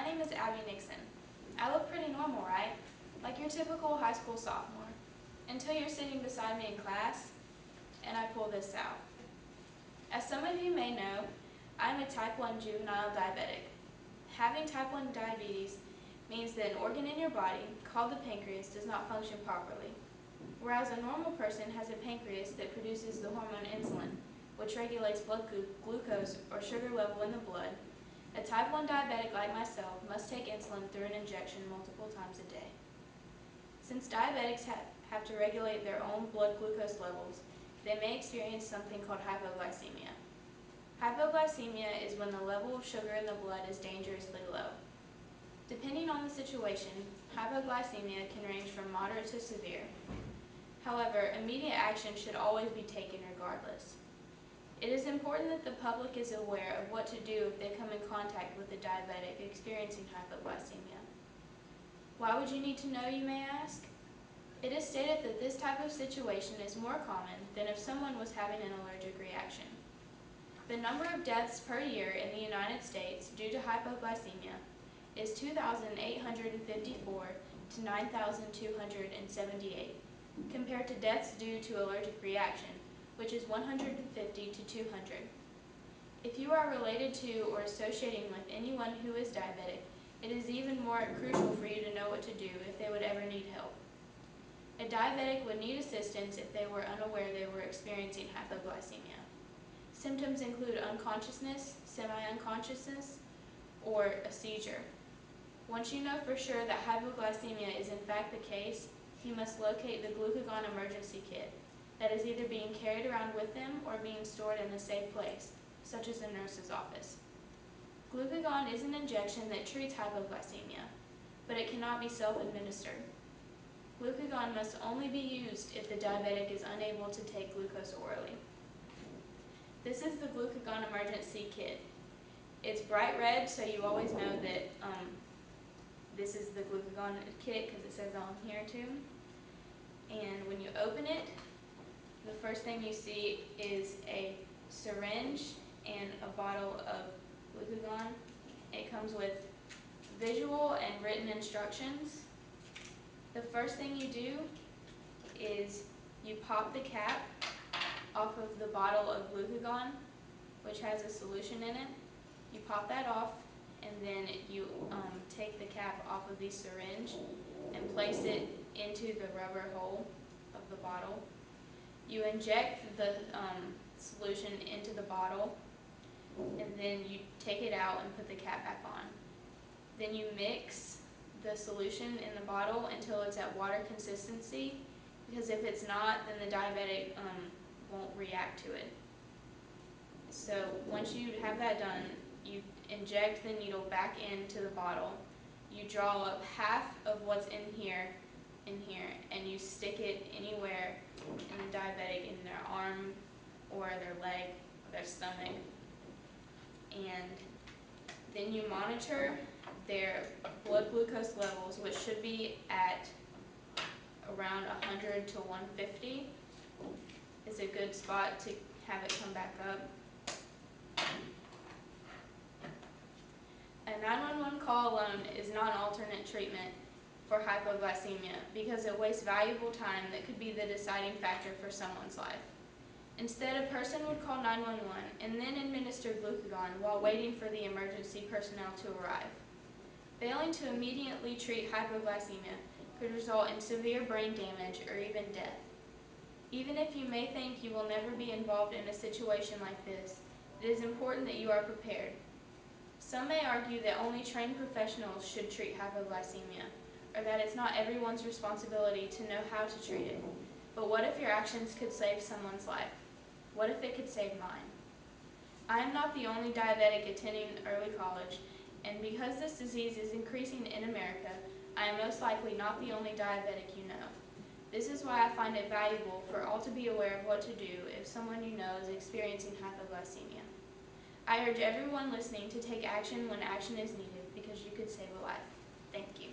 name is Abbie Nixon. I look pretty normal, right? Like your typical high school sophomore. Until you're sitting beside me in class, and I pull this out. As some of you may know, I'm a type 1 juvenile diabetic. Having type 1 diabetes means that an organ in your body, called the pancreas, does not function properly. Whereas a normal person has a pancreas that produces the hormone insulin, which regulates blood glucose or sugar level in the blood, a type 1 diabetic like myself must take insulin through an injection multiple times a day. Since diabetics have to regulate their own blood glucose levels, they may experience something called hypoglycemia. Hypoglycemia is when the level of sugar in the blood is dangerously low. Depending on the situation, hypoglycemia can range from moderate to severe. However, immediate action should always be taken regardless. It is important that the public is aware of what to do if they come in contact with a diabetic experiencing hypoglycemia. Why would you need to know, you may ask? It is stated that this type of situation is more common than if someone was having an allergic reaction. The number of deaths per year in the United States due to hypoglycemia is 2,854 to 9,278, compared to deaths due to allergic reaction, which is 150 to 200. If you are related to or associating with anyone who is diabetic, it is even more crucial for you to know what to do if they would ever need help. A diabetic would need assistance if they were unaware they were experiencing hypoglycemia. Symptoms include unconsciousness, semi-unconsciousness, or a seizure. Once you know for sure that hypoglycemia is in fact the case, you must locate the glucagon emergency kit that is either being carried around with them or being stored in a safe place, such as a nurse's office. Glucagon is an injection that treats hypoglycemia, but it cannot be self-administered. Glucagon must only be used if the diabetic is unable to take glucose orally. This is the glucagon emergency kit. It's bright red, so you always know that this is the glucagon kit because it says on here too. And when you open it, the first thing you see is a syringe and a bottle of glucagon. It comes with visual and written instructions. The first thing you do is you pop the cap off of the bottle of glucagon, which has a solution in it. You pop that off, and then you take the cap off of the syringe and place it into the rubber hole of the bottle. You inject the solution into the bottle, and then you take it out and put the cap back on. Then you mix the solution in the bottle until it's at water consistency, because if it's not, then the diabetic won't react to it. So once you have that done, you inject the needle back into the bottle. You draw up half of what's in here, and you stick it anywhere in the diabetic, in their arm or their leg or their stomach. And then you monitor their blood glucose levels, which should be at around 100 to 150. It's a good spot to have it come back up. A 911 call alone is not an alternate treatment for hypoglycemia because it wastes valuable time that could be the deciding factor for someone's life. Instead, a person would call 911 and then administer glucagon while waiting for the emergency personnel to arrive. Failing to immediately treat hypoglycemia could result in severe brain damage or even death. Even if you may think you will never be involved in a situation like this, it is important that you are prepared. Some may argue that only trained professionals should treat hypoglycemia, or that it's not everyone's responsibility to know how to treat it. But what if your actions could save someone's life? What if it could save mine? I am not the only diabetic attending early college, and because this disease is increasing in America, I am most likely not the only diabetic you know. This is why I find it valuable for all to be aware of what to do if someone you know is experiencing hypoglycemia. I urge everyone listening to take action when action is needed because you could save a life. Thank you.